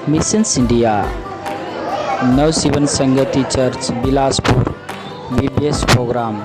Missions India, नवजीवन संगति church Bilaspur, VBS programme.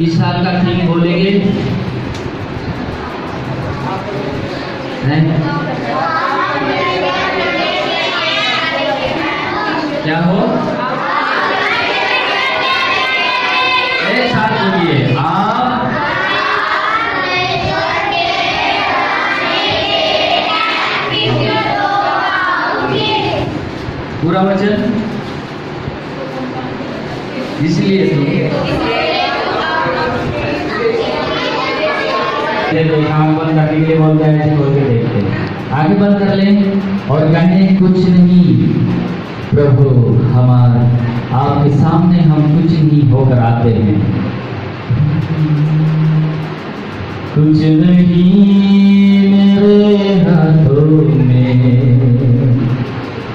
इस साल का थीम बोलेंगे क्या हो? एक साथ बोलिए आप। पूरा वचन इसलिए तो आँख बंद करने के लिए बोलता है, ऐसे बोल के देखते हैं। आगे बंद कर लें और कहें कुछ नहीं प्रभु, हमारा आपके सामने हम कुछ नहीं होकर आते हैं। कुछ नहीं मेरे हाथों में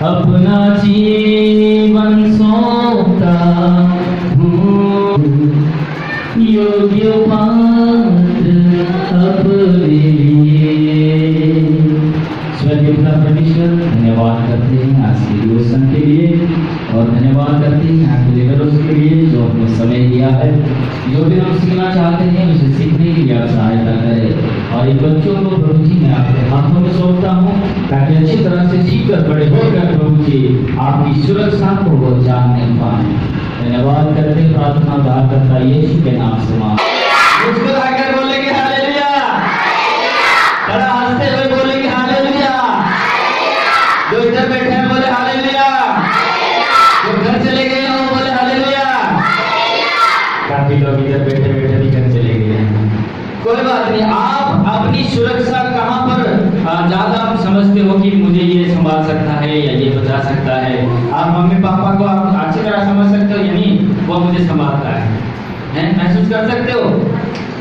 अपना जीवन सौंपता हूँ, योग्य पात्र अपने लिए। स्वर्गीय पिता परमेश्वर, धन्यवाद करते हैं आज के डिवोशन के लिए और धन्यवाद करते हैं यहाँ के लेबरर्स के लिए जो अपने समय दिया है। जो भी हम सीखना चाहते हैं उसे सीखने के लिए आप सहायता करें और इन बच्चों को प्रभु जी मैं आपके हाथों में सौंपता हूँ ताकि अच्छी तरह से सीखकर बड़े होकर प्रभु जी आपकी सुरक्षा को वो जानने पाए। धन्यवाद करते प्रार्थना उद्धारकर्ता यीशु के नाम से मुस्कुराकर बोलेंगे हालेलुया, बड़ा हंसते हुए बोलेंगे हालेलुया। जो इधर बैठे हैं बोले हालेलुया, जो घर चले गए हैं वो बोले हालेलुया। काफी लोग इधर बैठे बैठे भी घर चले गए हैं, कोई बात नहीं। आप अपनी सुरक्षा कहाँ पर ज्यादा समझते हो कि मुझे ये संभाल सकता है या ये बचा सकता है? आप मम्मी पापा को आप अच्छी तरह समझ सकते हो, यानी वो मुझे संभालता है, महसूस कर सकते हो।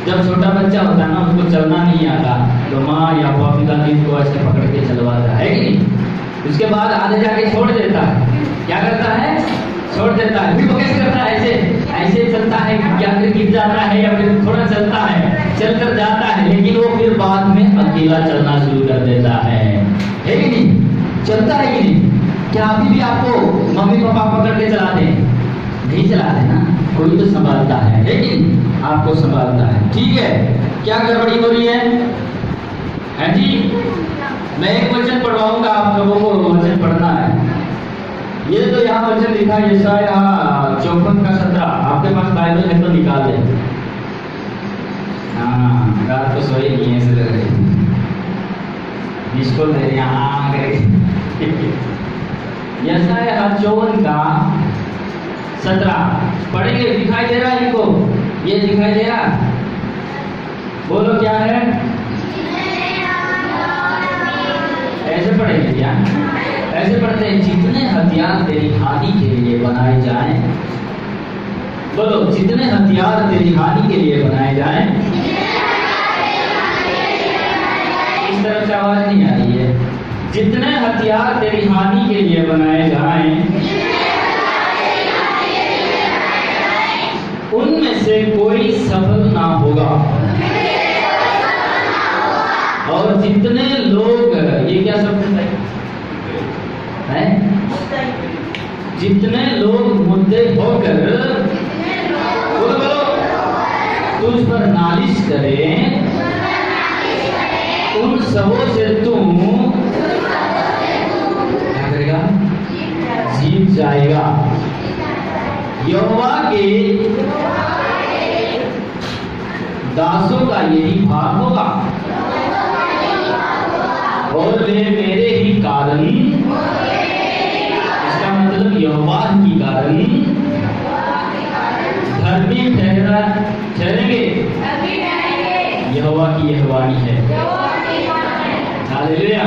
जब छोटा बच्चा होता है ना, उसको चलना नहीं आता तो माँ या पिता को ऐसे पकड़ के चलवाता है कि नहीं? उसके बाद आगे जाके छोड़ देता है। क्या करता है? छोड़ देता है। फिर वो कैसे करता है? ऐसे ऐसे चलता है, या फिर गिर जाता है या फिर थोड़ा चलता है, चलकर जाता है, लेकिन वो फिर बाद में अकेला चलना शुरू कर देता है कि नहीं? चलता है कि नहीं? क्या अभी भी आपको मम्मी पापा पकड़ के चलाते हैं? नहीं चलाते ना, कोई तो संभालता है कि नहीं? आपको संभालता है, ठीक है। क्या गड़बड़ी हो रही है जी? मैं एक वचन पढ़वाऊंगा, आप लोगों को वचन पढ़ना है। ये तो यहाँ वचन लिखा है यशाया 54:17। आपके पास बाइबल है तो निकाल लें। हाँ, रात को सोए नहीं है, ऐसे लग रहे इसको यहाँ यशाया 54 का 17 पढ़ेंगे। दिखाई दे रहा है इनको? ये दिखाई दे रहा? बोलो क्या है? ऐसे पढ़ेंगे क्या? ऐसे पढ़ते हैं, जितने हथियार तेरी हानि के लिए बनाए जाएं। बोलो, जितने हथियार तेरी हानि के लिए बनाए जाएं। इस तरफ से आवाज नहीं आ रही है। जितने हथियार तेरी हानि के लिए बनाए जाएं, उनमें से कोई सफल ना होगा। और जितने लोग, ये क्या शब्द है? जितने लोग मुद्दे होकर बोलो तुझ पर नालिश करें, उन सबों से तुम क्या करेगा? जीत जाएगा। यहोवा के दासों का यही भाग होगा, और वे मेरे ही कारण, इसका मतलब यहोवा की कारण धर्मी ठहरेंगे। यहोवा की यह वाणी है। Hallelujah,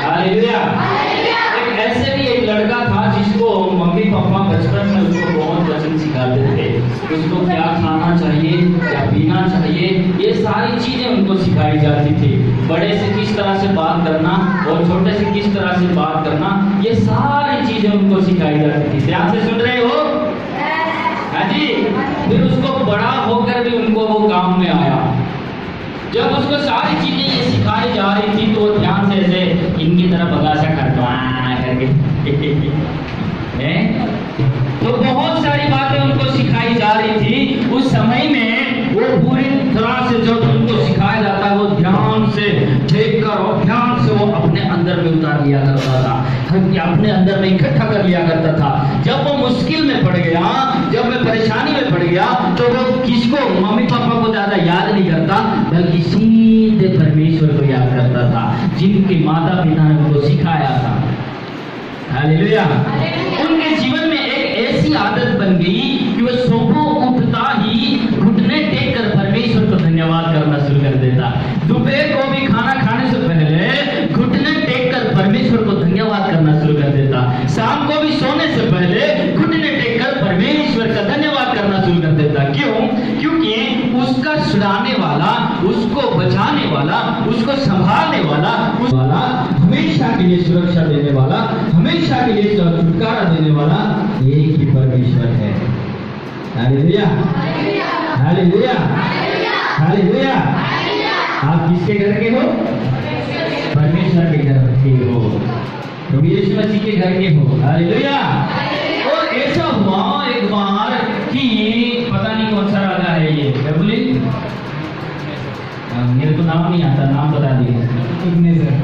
hallelujah. एक ऐसे भी एक लड़का था जिसको मम्मी पापा बचपन में उसको बहुत वचन सिखाते थे। उसको क्या खाना चाहिए, क्या पीना चाहिए, ये सारी चीजें उनको सिखाई जाती थी। बड़े से किस तरह से बात करना और छोटे से किस तरह से बात करना, ये सारी चीजें उनको सिखाई जाती थी। ध्यान से सुन रहे हो? हाँ जी। फिर उसको बड़ा होकर भी उनको वो काम में आया। जब उसको सारी चीजें ये सिखाई जा रही थी तो ध्यान से ऐसे इनकी तरफ बगासा करके तो बहुत सारी बातें उनको सिखाई जा रही थी। उस समय में वो पूरी तरह से जब उनको सिखाया जाता वो ध्यान से देख कर और ध्यान से वो अपने अंदर में उतार लिया करता था, अपने अंदर में इकट्ठा कर लिया करता था। जब वो मुश्किल में पड़ गया, जब मैं परेशानी में पड़ गया, तो वो किसको, मम्मी पापा को ज्यादा याद नहीं करता, बल्कि सीधे परमेश्वर को याद करता था, जिनके माता पिता ने उनको सिखाया था। हालेलुया। उनके जीवन में एक ऐसी आदत बन गई कि वो सुबह उठता ही घुटने टेक कर परमेश्वर को धन्यवाद करना शुरू कर देता। दोपहर को भी खाना खाने से पहले घुटने टेक कर परमेश्वर को धन्यवाद करना शुरू कर देता। शाम को भी सोने से पहले घुटने टेक कर परमेश्वर का धन्यवाद करना शुरू कर देता। क्यों? क्योंकि उसका छुड़ाने वाला, उसको बचाने वाला, उसको संभालने वाला, हमेशा के लिए सुरक्षा देने वाला, हमेशा के लिए छुटकारा देने वाला एक ही परमेश्वर है। Hallelujah, hallelujah, hallelujah. आप किसके घर के हो? परमेश्वर के घर के हो, प्रभु यीशु मसीह के घर के हो। हालेलुया। और ऐसा हुआ एक बार कि पता नहीं कौन सा राजा है ये, क्या बोले? मेरे को नाम नहीं आता, नाम बता दिए।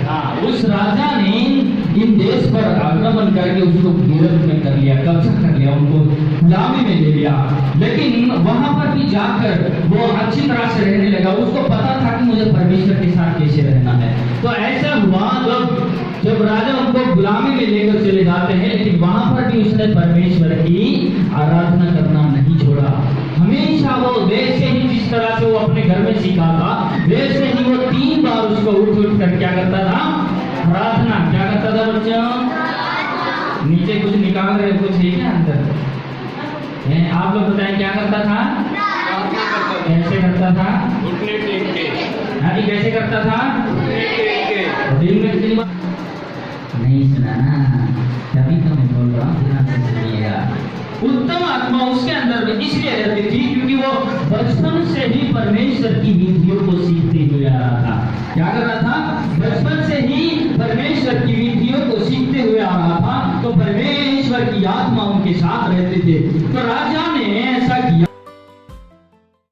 हाँ, उस राजा ने इन देश पर आक्रमण करके उसको गिरफ्त में कर लिया, कब्जा कर लिया, उनको गुलामी में ले लिया। लेकिन वहां पर भी जाकर वो अच्छी तरह से रहने लगा। उसको पता था कि मुझे परमेश्वर के साथ कैसे रहना है। तो ऐसा हुआ जब राजा उनको गुलामी में लेकर चले जाते हैं, लेकिन वहां पर भी उसने परमेश्वर की आराधना करना नहीं छोड़ा। हमेशा वो वैसे ही जिस तरह से वो अपने घर में सीखा था, वैसे ही वो 3 बार उसको उठ कर क्या करता था? प्रार्थना। क्या करता था बच्चों? नीचे कुछ निकाल रहे, कुछ है क्या अंदर? आप लोग बताएं क्या करता था? कैसे करता था? घुटने टेक के। हाँ जी, कैसे करता था? घुटने टेक के। दिन में कितनी बार? नहीं सुना ना, तभी तो मैं बोल रहा हूँ, ध्यान से सुनिएगा। उत्तम आत्मा उसके अंदर में इसलिए रहती थी क्योंकि वो बचपन से ही परमेश्वर की विधियों को सीखते हुए आ रहा था। क्या कर रहा था? बचपन से ही परमेश्वर की विधियों को सीखते हुए आ रहा था। तो परमेश्वर की आत्मा उनके साथ रहते थे। तो राजा ने